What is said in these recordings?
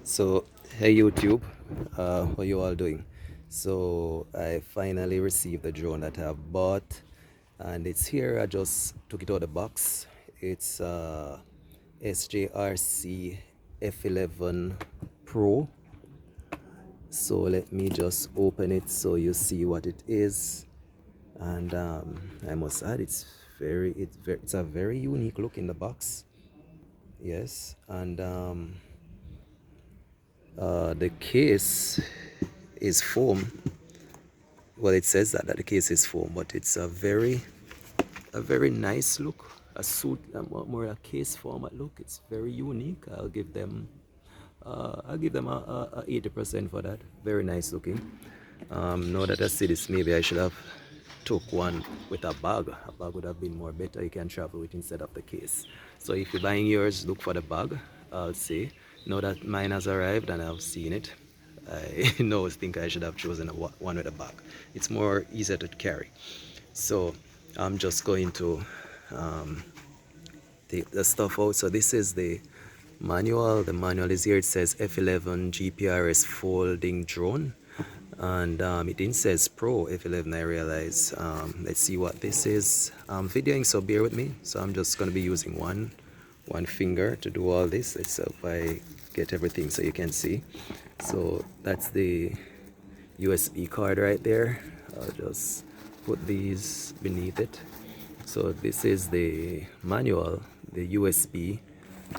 So, hey YouTube, how you all doing? So, I finally received the drone that I've bought, and it's here. I just took it out of the box. It's SJRC F11 Pro. So let me just open it so you see what it is. And I must add, it's a very unique look in the box. Yes, and the case is foam. Well, it says that the case is foam, but it's a very nice look. A suit, more a case format look. It's very unique. I'll give them a 80% for that. Very nice looking. Now that I see this, maybe I should have took one with a bag. A bag would have been more better. You can travel with instead of the case. So if you're buying yours, look for the bag. I'll say. Now that mine has arrived and I've seen it, I think I should have chosen one with a bag. It's more easier to carry. So I'm just going to take the stuff out. So this is the manual. The manual is here. It says F11 GPRS folding drone, and it didn't says Pro F11. I realize. Let's see what this is. I'm videoing, so bear with me. So I'm just going to be using one finger to do all this. Let's see if I get everything so you can see. So that's the USB card right there. I'll just put these beneath it. So this is the manual, the USB.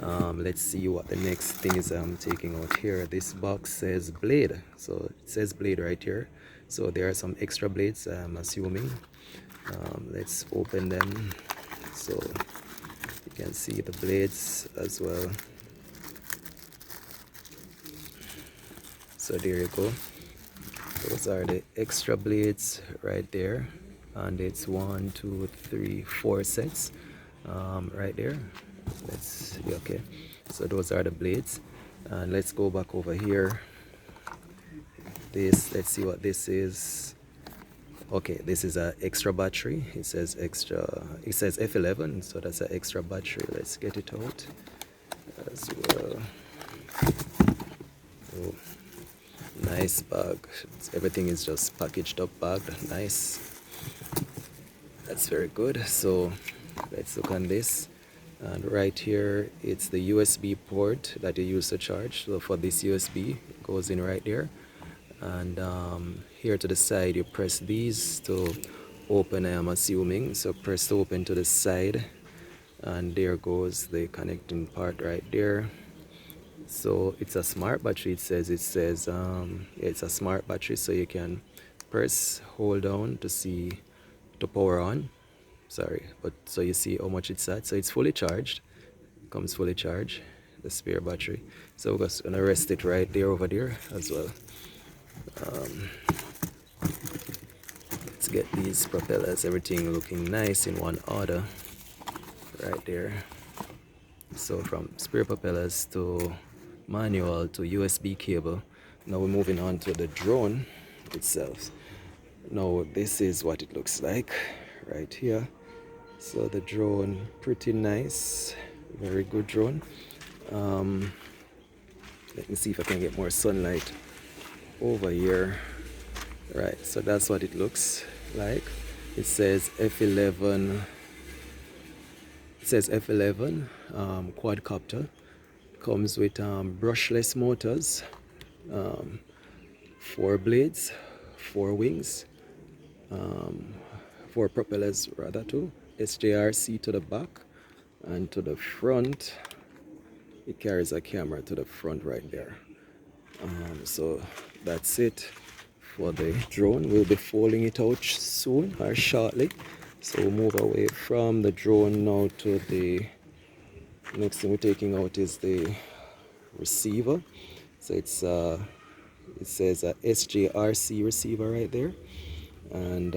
Let's see what the next thing is I'm taking out here. This box says blade. So it says blade right here. So there are some extra blades, I'm assuming. Let's open them so you can see the blades as well. So there you go. Those are the extra blades right there, and it's 1, 2, 3, 4 sets right there. Let's see. Okay, so those are the blades, and let's go back over here. Let's see what this is. Okay, this is an extra battery. It says F11, so that's an extra battery. Let's get it out as well. Oh, nice bag. Everything is just packaged up, bagged. Nice. That's very good. So let's look on this. And right here, it's the USB port that you use to charge. So for this USB, it goes in right there. And here to the side, you press these to open, I am assuming. So press to open to the side. And there goes the connecting part right there. So it's a smart battery. It says it's a smart battery, so you can hold down to power on. Sorry, but so you see how much it's at. So it's fully charged. Comes fully charged, the spare battery. So we're just gonna rest it right there over there as well. Let's get these propellers, everything looking nice in one order right there. So from spare propellers to manual to USB cable. Now we're moving on to the drone itself. Now this is what it looks like right here. So the drone, pretty nice, very good drone. Let me see if I can get more sunlight over here. Right, so that's what it looks like. It says F11. It says F11 quadcopter. Comes with brushless motors, 4 blades, 4 wings, 4 propellers rather too. SJRC to the back, and to the front it carries a camera to the front right there. So that's it for the drone. We'll be folding it out soon or shortly. So we'll move away from the drone now to the next thing we're taking out is the receiver. So it says a SJRC receiver right there, and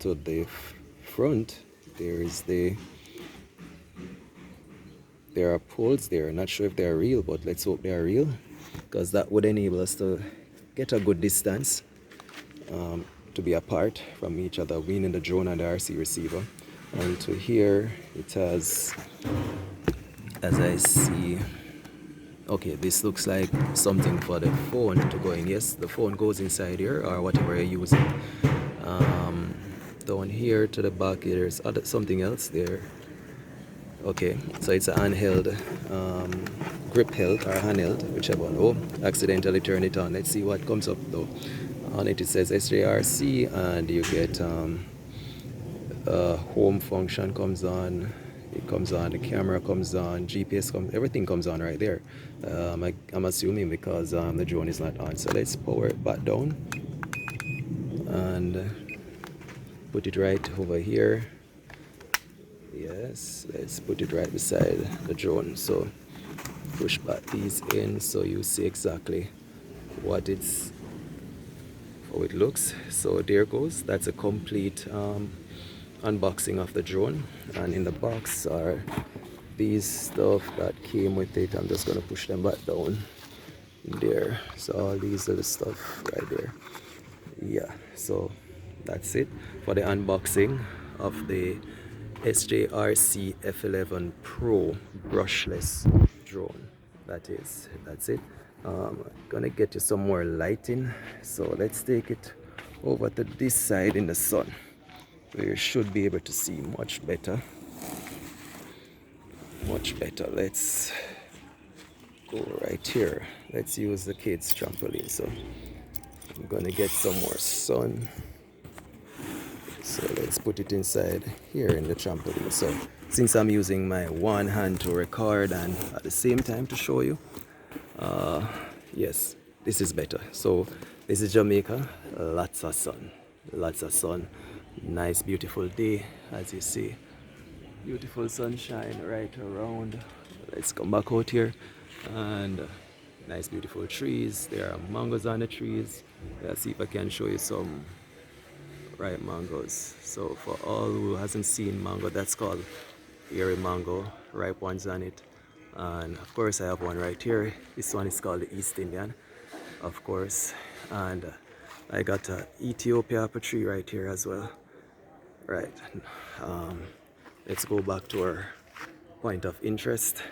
to the front there are poles there. Not sure if they're real, but let's hope they're real, because that would enable us to get a good distance to be apart from each other, meaning the drone and the RC receiver. And to here it has, as I see, Okay, this looks like something for the phone to go in. Yes, the phone goes inside here or whatever you're using. Down here to the back, there's something else there. Okay, so it's a handheld, grip held or handheld, whichever one. Oh, accidentally turn it on. Let's see what comes up though. On it says SJRC, and you get home function comes on. It comes on, the camera comes on, GPS comes, everything comes on right there. I'm assuming because the drone is not on. So let's power it back down and put it right over here. Yes, let's put it right beside the drone. So push back these in so you see exactly what how it looks. So there goes. That's a complete unboxing of the drone, and in the box are these stuff that came with it. I'm just gonna push them back down there. So all these little stuff right there. Yeah, so that's it for the unboxing of the SJRC F11 Pro brushless drone. That's it. Gonna get you some more lighting, so let's take it over to this side in the sun where you should be able to see much better. Let's go right here. Let's use the kids trampoline. So I'm gonna get some more sun, so let's put it inside here in the trampoline. So since I'm using my one hand to record and at the same time to show you, yes, this is better. So this is Jamaica. Lots of sun, nice beautiful day, as you see. Beautiful sunshine right around. Let's come back out here, and nice beautiful trees. There are mangoes on the trees. Let's see if I can show you some ripe mangoes. So for all who hasn't seen mango, that's called Erie mango, ripe ones on it. And of course I have one right here. This one is called the East Indian, of course. And I got a Ethiopia apple tree right here as well. Right. Let's go back to our point of interest.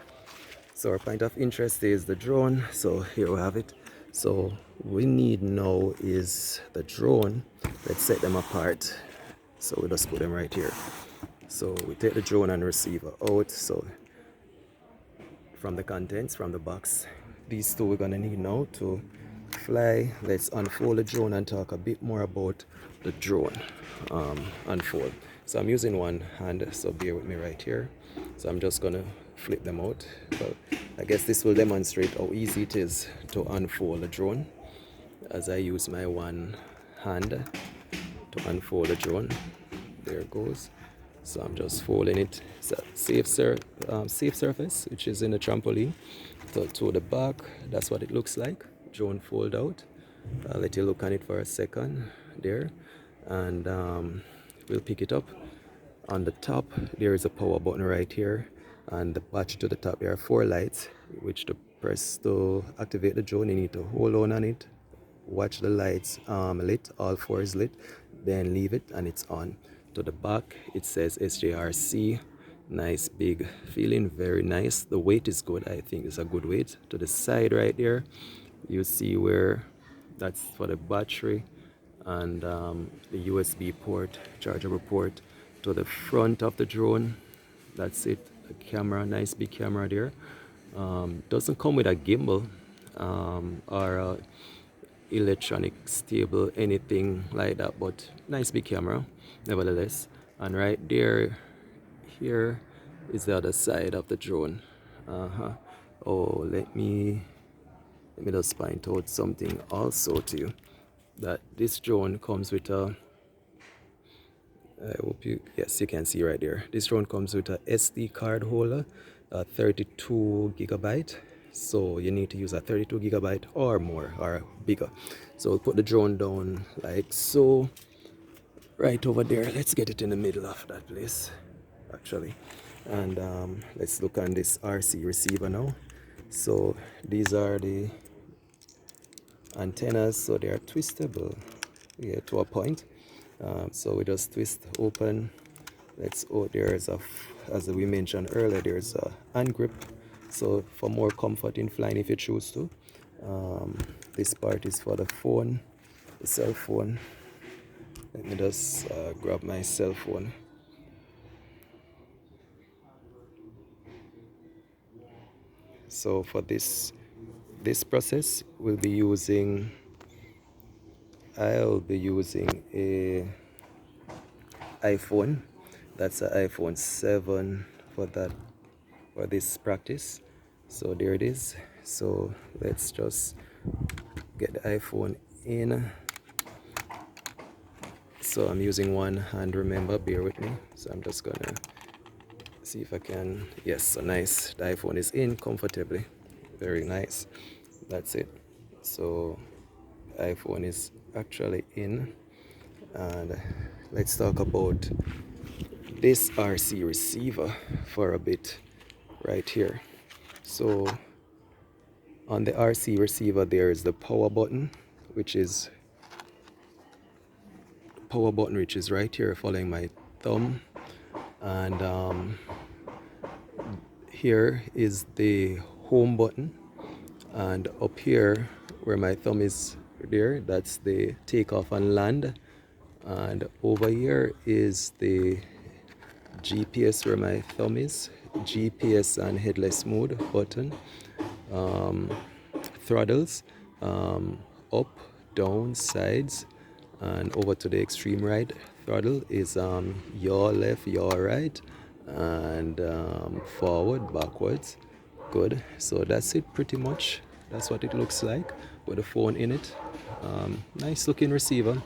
So our point of interest is the drone. So here we have it. So we need now is the drone. Let's set them apart. So we just put them right here. So we take the drone and receiver out. So from the contents, from the box, these two we're gonna need now to fly. Let's unfold the drone and talk a bit more about the drone unfold. So I'm using one hand, so bear with me right here. So I'm just gonna flip them out. Well, I guess this will demonstrate how easy it is to unfold the drone, as I use my one hand to unfold the drone. There it goes. So I'm just folding it. It's a safe surface, which is in the trampoline. So to the back, that's what it looks like. Drone fold out. I'll let you look on it for a second there, and we'll pick it up. On the top there is a power button right here, and the battery to the top. There are 4 lights which to press to activate the drone. You need to hold on it, watch the lights lit, all 4 is lit, then leave it and it's on. To the back it says SJRC. Nice big feeling, very nice. The weight is good. I think it's a good weight. To the side right there you see where that's for the battery, and the USB port, chargeable port. To the front of the drone, that's it. A camera, nice big camera there. Doesn't come with a gimbal or a electronic stable, anything like that, but nice big camera nevertheless. And right there, here is the other side of the drone. Oh, let me just point out something also to you, that this drone comes with a, I hope yes, you can see right there. This drone comes with a SD card holder, 32 gigabyte. So you need to use a 32 gigabyte or more or bigger. So we'll put the drone down like so, right over there. Let's get it in the middle of that place, actually. And let's look on this RC receiver now. So these are the antennas, so they are twistable, yeah, to a point. So we just twist open. Let's, oh, there's a, as we mentioned earlier, there's a hand grip So for more comfort in flying if you choose to. This part is for the phone, the cell phone. Let me just grab my cell phone. So for this process I'll be using a iPhone. That's an iPhone 7 for this practice. So there it is. So let's just get the iPhone in. So I'm using one hand, remember, bear with me. So I'm just gonna see if I can, yes, so nice. The iPhone is in comfortably, very nice. That's it. So iPhone is actually in, and let's talk about this RC receiver for a bit right here. So on the RC receiver there is the power button, which is right here following my thumb, and here is the home button, and up here where my thumb is there, that's the takeoff and land, and over here is the GPS where my thumb is, GPS and headless mode button, throttles, up, down, sides, and over to the extreme right throttle is yaw left, yaw right, and forward, backwards. Good. So that's it pretty much. That's what it looks like with the phone in it. Nice looking receiver,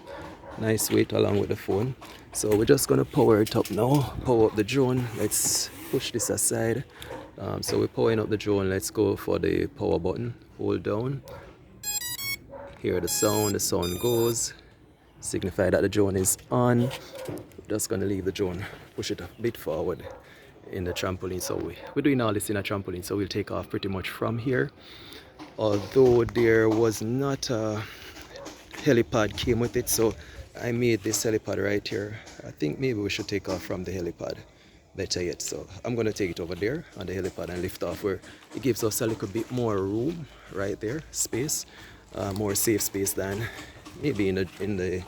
nice weight along with the phone. So we're just gonna power it up now, power up the drone. Let's push this aside. So we're powering up the drone. Let's go for the power button, hold down, hear the sound goes, signify that the drone is on. Just gonna leave the drone, push it a bit forward in the trampoline. So we're doing all this in a trampoline, so we'll take off pretty much from here. Although there was not a helipad came with it, so I made this helipad right here. I think maybe we should take off from the helipad, better yet. So I'm gonna take it over there on the helipad and lift off, where it gives us a little bit more room right there, space, more safe space than maybe in the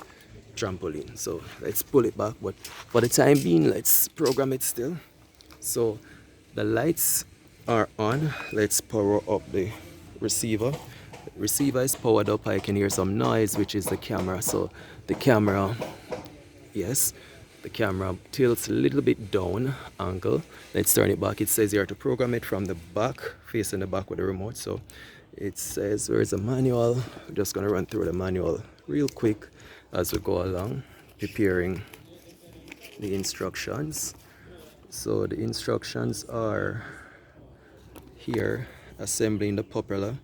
trampoline. So let's pull it back, but for the time being let's program it still. So the lights are on. Let's power up the receiver. The receiver is powered up. I can hear some noise, which is the camera. So the camera, yes, the camera tilts a little bit down angle. Let's turn it back. It says here to program it from the back, facing the back with the remote. So it says where's the manual. We're just gonna run through the manual real quick as we go along, preparing the instructions. So the instructions are here: assembling the propeller,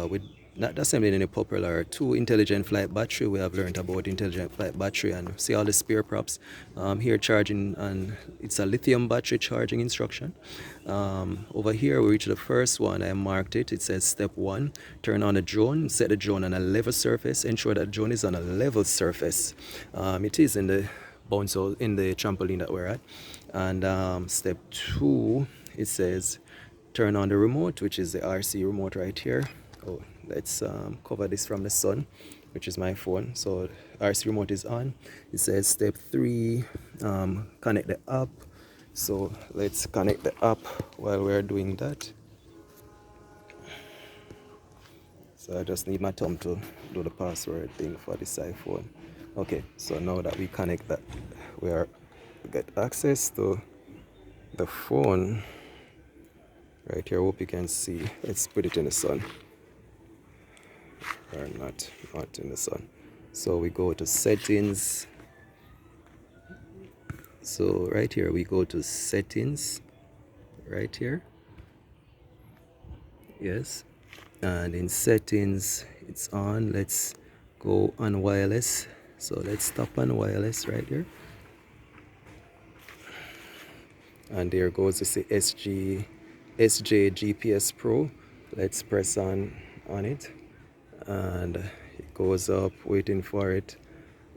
with not assembling any propeller, 2 intelligent flight battery. We have learned about intelligent flight battery and see all the spare props. Here charging, and it's a lithium battery charging instruction. Over here we reach the first one. I marked it. It says step 1, turn on the drone, set the drone on a level surface, ensure that the drone is on a level surface. It is in the bounce in the trampoline that we're at. And step 2, it says turn on the remote, which is the RC remote right here. Oh, let's cover this from the sun, which is my phone. So RC remote is on. It says step 3, connect the app. So let's connect the app while we're doing that. So I just need my thumb to do the password thing for this iPhone. Okay, so now that we connect that, we get access to the phone right here. Hope you can see. Let's put it in the sun, or not in the sun. So we go to settings. So right here we go to settings right here, yes, and in settings it's on. Let's go on wireless. So let's tap on wireless right here, and there goes the SJ GPS Pro. Let's press on it, and it goes up, waiting for it,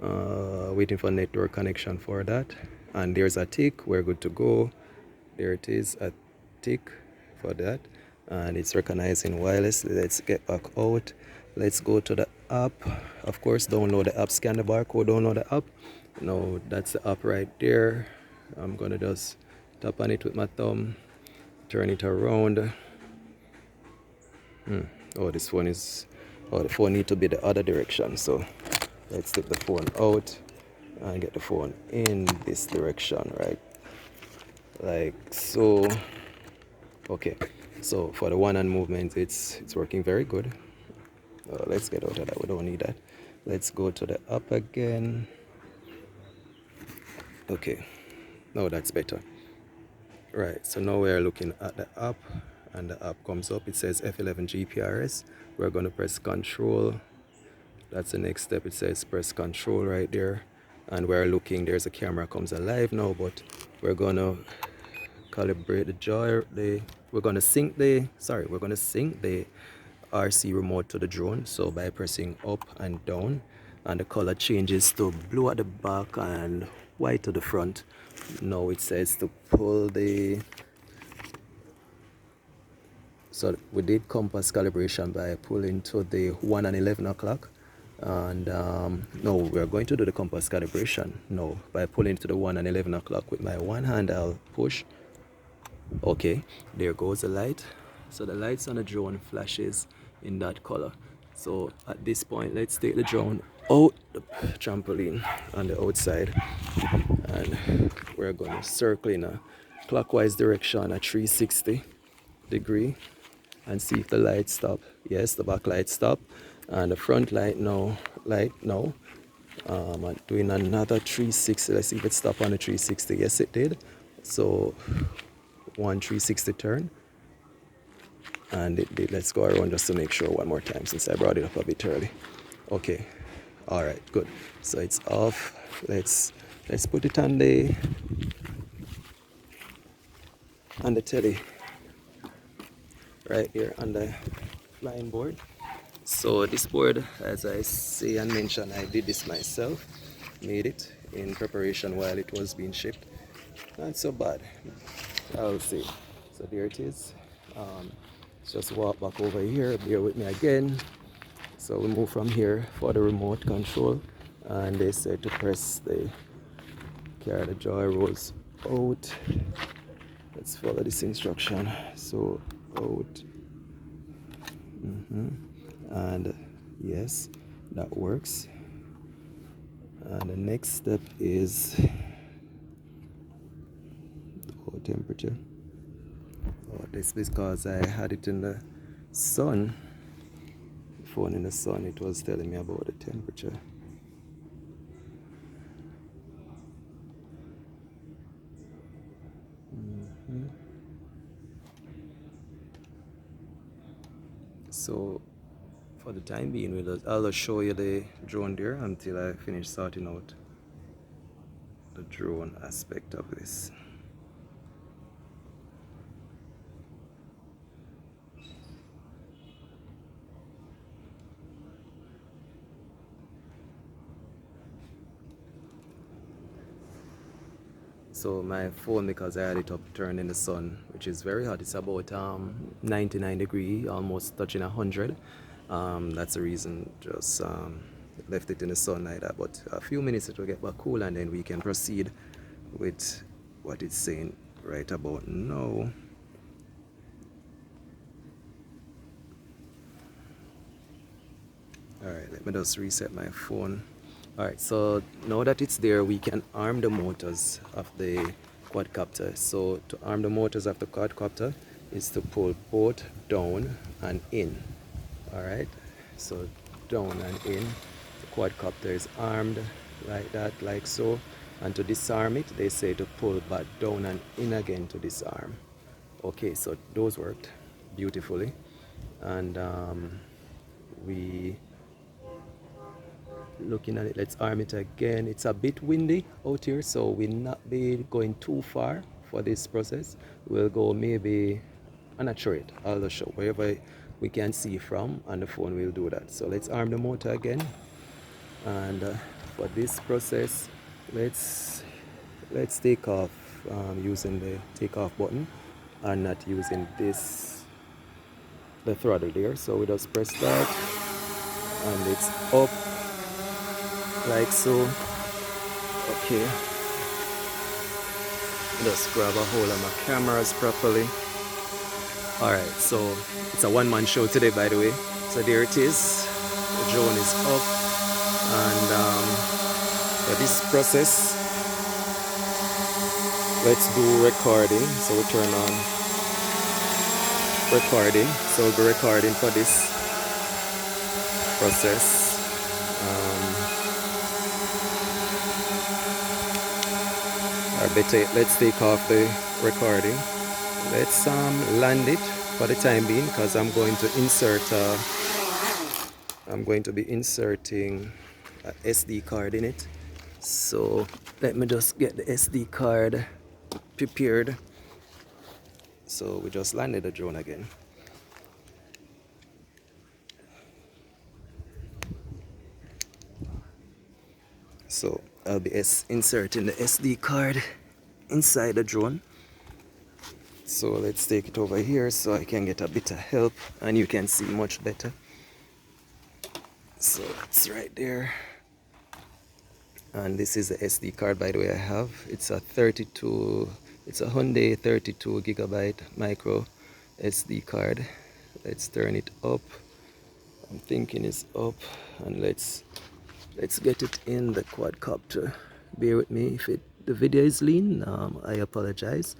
waiting for network connection for that. And there's a tick. We're good to go. There it is, a tick. for that, and it's recognizing wireless. Let's get back out. Let's go to the app. Of course, download the app, scan the barcode, download the app. Now that's the app right there. I'm gonna just tap on it with my thumb, turn it around. Oh, this phone is, oh, the phone need to be the other direction. So let's take the phone out and get the phone in this direction, right? Like so. Okay, so for the one-hand movement, it's working very good. Let's get out of that, we don't need that. Let's go to the app again. Okay, now that's better. Right, so now we're looking at the app, and the app comes up. It says F11 GPRS. We're going to press control. That's the next step. It says press control right there, and we're looking. There's a camera comes alive now, but we're going to calibrate the gyro. We're going to sync the RC remote to the drone. So by pressing up and down, and the color changes to blue at the back and white to the front. Now it says to pull the, so we did compass calibration by pulling to the 1 and 11 o'clock, and no, we're going to do the compass calibration now by pulling to the 1 and 11 o'clock. With my one hand I'll push. Okay, there goes the light. So the lights on the drone flashes in that color. So at this point, let's take the drone out the trampoline on the outside, and we're going to circle in a clockwise direction at 360 degree and see if the lights stop. Yes, the back light stop, and the front light now. I'm doing another 360. Let's see if it stopped on the 360. Yes, it did. So 360 turn, and it did. Let's go around just to make sure one more time, since I brought it up a bit early. Okay, all right, good. So it's off. Let's put it on the telly right here on the flying board. So this board, as I say and mention, I did this myself, made it in preparation while it was being shipped. Not so bad, I'll say. So there it is. Just walk back over here, bear with me again. So we move from here for the remote control, and they said to press the carry the joy rolls out. Let's follow this instruction. So out. And yes, that works. And the next step is temperature. Oh, this because I had it in the sun. Phone in the sun, it was telling me about the temperature. So for the time being, I'll just show you the drone there until I finish sorting out the drone aspect of this. So my phone, because I had it up turned in the sun, which is very hot, it's about 99 degrees, almost touching 100. That's the reason just left it in the sun like that. But a few minutes it will get back cool, and then we can proceed with what it's saying right about now. Alright, let me just reset my phone. Alright, so now that it's there, we can arm the motors of the quadcopter. So to arm the motors of the quadcopter is to pull both down and in. Alright, so down and in. The quadcopter is armed like that, like so. And to disarm it, they say to pull back down and in again to disarm. Okay, so those worked beautifully. And we looking at it, let's arm it again. It's a bit windy out here, so we'll not be going too far for this process. We'll go maybe, I'm not sure it, I'll just show wherever we can see from, and the phone will do that. So let's arm the motor again, and for this process, let's take off using the take off button. and not using this, the throttle there. So we just press that and it's up like so. Okay, just grab a hold of my cameras properly. Alright, so it's a one-man show today, by the way. So there it is, the drone is up, and for this process, let's do recording. So we turn on recording. So we'll be recording for this process. Or better, let's take off the recording. Let's land it for the time being, because I'm going to be inserting a SD card in it. So let me just get the SD card prepared. So we just landed the drone again. So I'll be inserting the SD card inside the drone. So let's take it over here so I can get a bit of help and you can see much better. So it's right there. And this is the SD card, by the way, I have. It's a Hyundai 32 gigabyte micro SD card. Let's turn it up. I'm thinking it's up, and let's get it in the quadcopter. Bear with me if the video is lean. I apologize.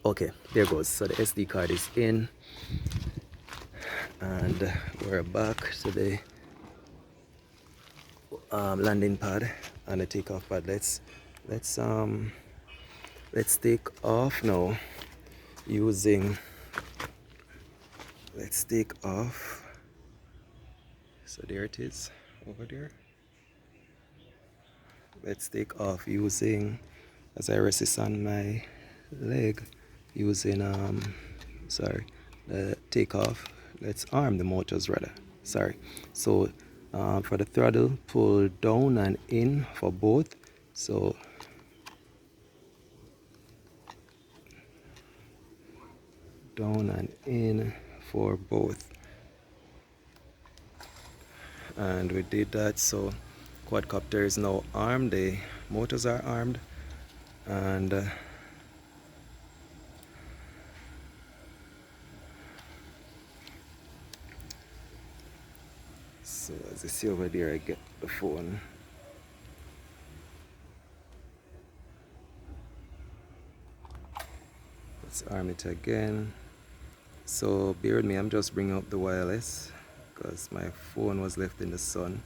Okay, there goes. So the SD card is in, and we're back to the landing pad and the takeoff pad. Let's take off now using. Let's take off. So there it is over there. Let's take off using, as I rest this on my leg, using the takeoff. Let's arm the motors rather. So for the throttle, pull down and in for both. So down and in for both, and we did that. So quadcopter is now armed, the motors are armed, and so as you see over there, I get the phone. Let's arm it again. So bear with me, I'm just bringing up the wireless because my phone was left in the sun.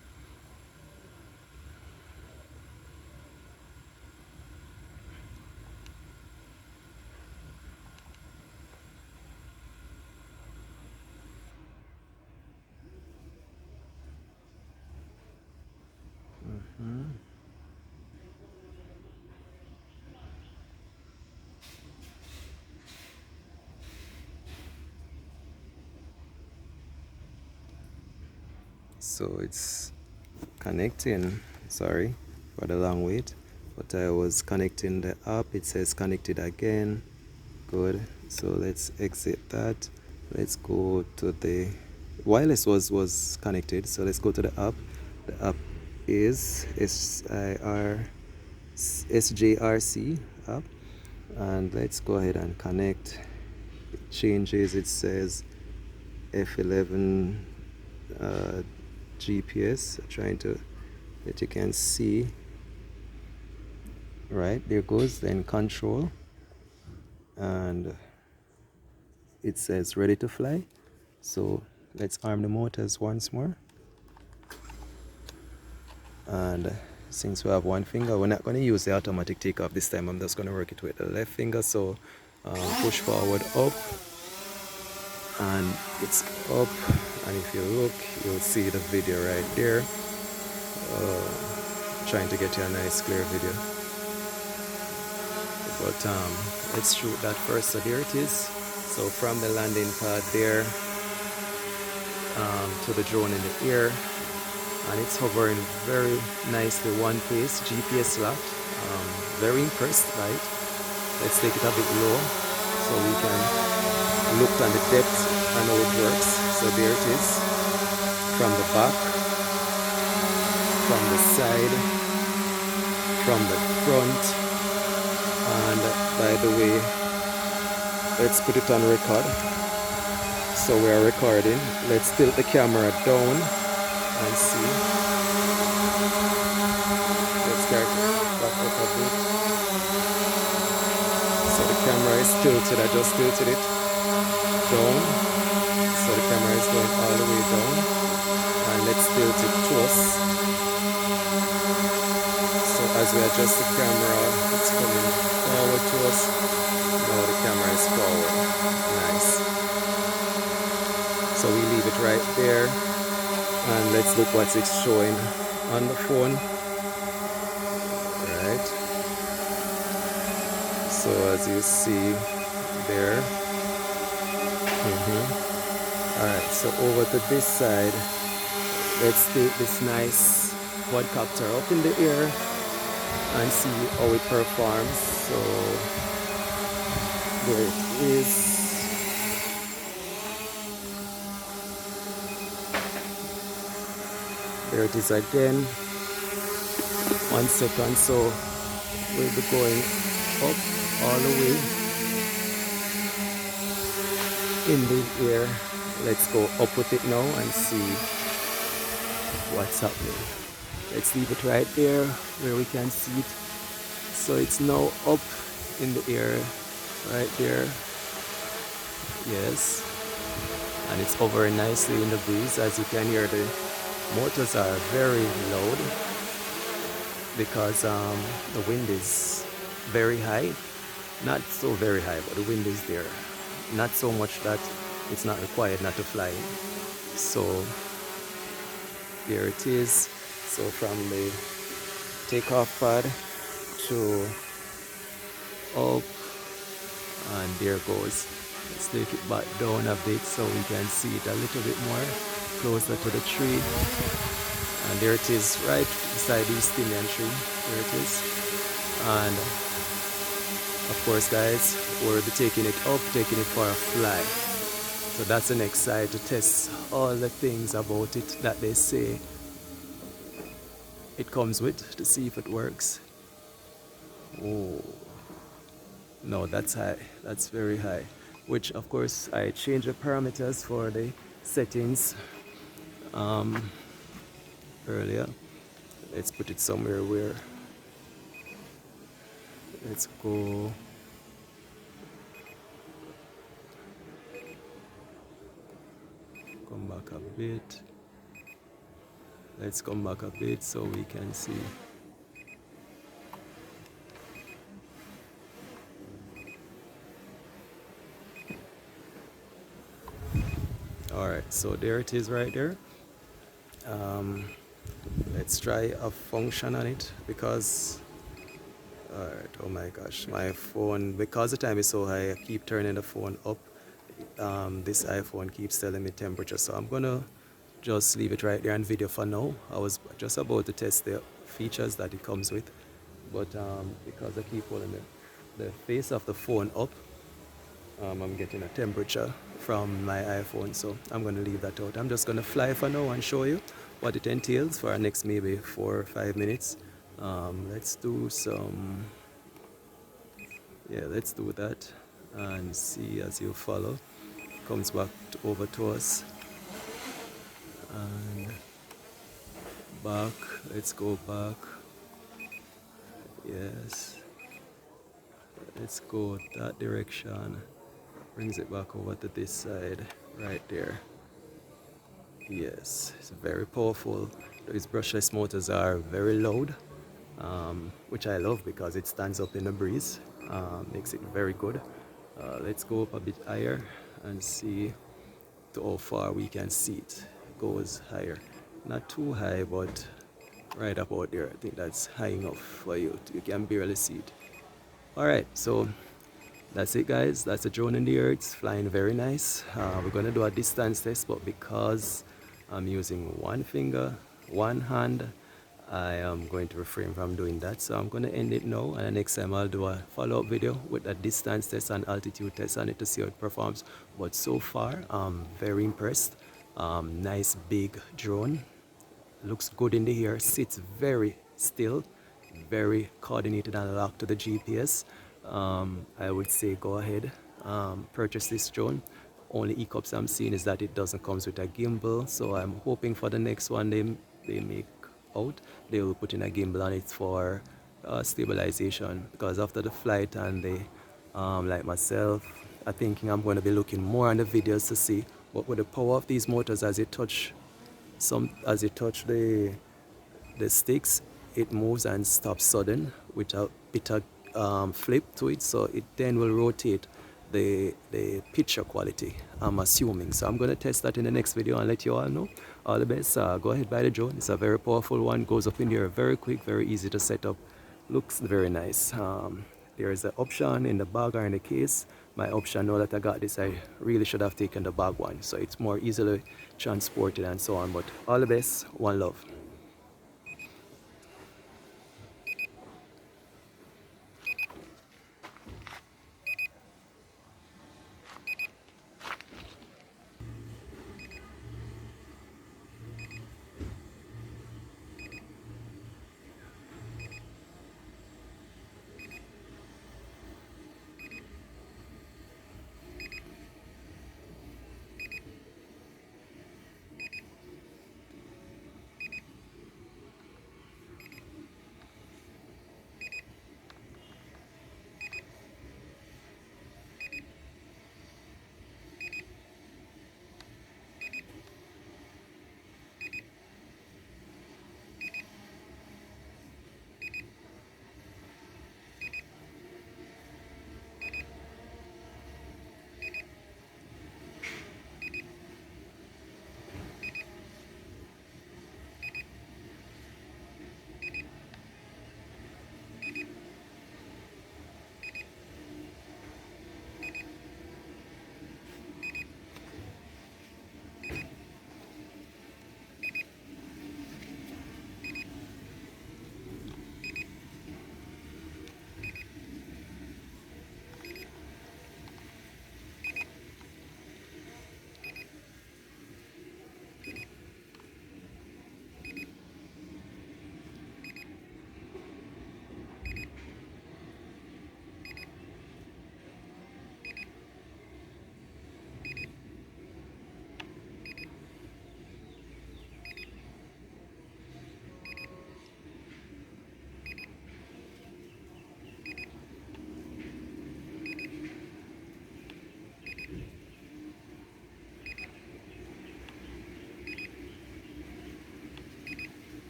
So it's connecting. Sorry for the long wait, but I was connecting the app. It says connected again. Good. So let's exit that. Let's go to the wireless was connected. So let's go to the app. The app is SJRC app, and let's go ahead and connect. It changes. It says F11 GPS. Trying to that you can see. Right, there goes. Then control, and it says ready to fly. So let's arm the motors once more. And since we have one finger, we're not going to use the automatic takeoff this time. I'm just going to work it with the left finger. So push forward up, and it's up. And if you look, you'll see the video right there. Trying to get you a nice clear video. But let's shoot that first. So there it is. So from the landing pad there to the drone in the air, and it's hovering very nicely, one place, GPS locked. Very impressed by it. Let's take it a bit low so we can look at the depth and how it works. So there it is, from the back, from the side, from the front, and by the way, let's put it on record. So we are recording. Let's tilt the camera down and see. Let's start back up a bit. So the camera is tilted. I just tilted it down. So the camera is going all the way down. And let's tilt it to us. So as we adjust the camera, it's coming forward to us. Now the camera is forward. Nice. So we leave it right there. And let's look what it's showing on the phone. Right. So as you see there. Alright, so over to this side, let's take this nice quadcopter up in the air and see how it performs. So there it is. There it is again. 1 second, so we'll be going up all the way in the air. Let's go up with it now and see what's happening. Let's leave it right there where we can see it. So it's now up in the air right there. Yes, and it's hovering nicely in the breeze. As you can hear, the motors are very loud because the wind is very high. Not so very high, but the wind is there. Not so much that it's not required not to fly. So there it is. So from the takeoff pad to up, and there goes. Let's take it back down a bit so we can see it a little bit more closer to the tree. And there it is, right beside the Eastinian tree. There it is. And of course, guys, we'll be taking it up, taking it for a fly. So that's the next side to test all the things about it that they say it comes with, to see if it works. Oh, no, that's high. That's very high. Which, of course, I changed the parameters for the settings earlier. Let's put it somewhere where, let's go. Come back a bit. Let's come back a bit so we can see. Alright, so there it is right there. Let's try a function on it because, alright, oh my gosh, my phone, because the time is so high, I keep turning the phone up. This iPhone keeps telling me temperature, so I'm gonna just leave it right there on video for now. I was just about to test the features that it comes with, but because I keep holding the face of the phone up, I'm getting a temperature from my iPhone, so I'm going to leave that out. I'm just going to fly for now and show you what it entails for our next maybe 4 or 5 minutes. Let's do some, yeah, let's do that and see as you follow. Comes back over to us and back. Let's go back. Yes, let's go that direction. Brings it back over to this side right there. Yes, it's very powerful. These brushless motors are very loud, which I love because it stands up in the breeze. Makes it very good. Let's go up a bit higher and see to how far we can see it. It goes higher, not too high, but right about there. I think that's high enough for you. You can barely see it. All right, so that's it, guys. That's the drone in the air. It's flying very nice. We're gonna do a distance test, but because I'm using one finger, one hand, I am going to refrain from doing that. So I'm going to end it now, and next time I'll do a follow-up video with a distance test and altitude test on it to see how it performs. But so far, I'm very impressed. Nice big drone, looks good in the air, sits very still, very coordinated and locked to the GPS. I would say go ahead, purchase this drone. Only hiccups I'm seeing is that it doesn't come with a gimbal, so I'm hoping for the next one they make out, they will put in a gimbal on it for stabilization, because after the flight and the like myself, I'm thinking I'm going to be looking more on the videos to see what with the power of these motors as it touch the sticks, it moves and stops sudden with a bit of flip to it, so it then will rotate the picture quality, I'm assuming. So I'm going to test that in the next video and let you all know. All the best. Go ahead, buy the drone. It's a very powerful one, goes up in the air very quick, very easy to set up, looks very nice. There is an option in the bag or in the case. My option, now that I got this, I really should have taken the bag one, so it's more easily transported and so on. But all the best, one love.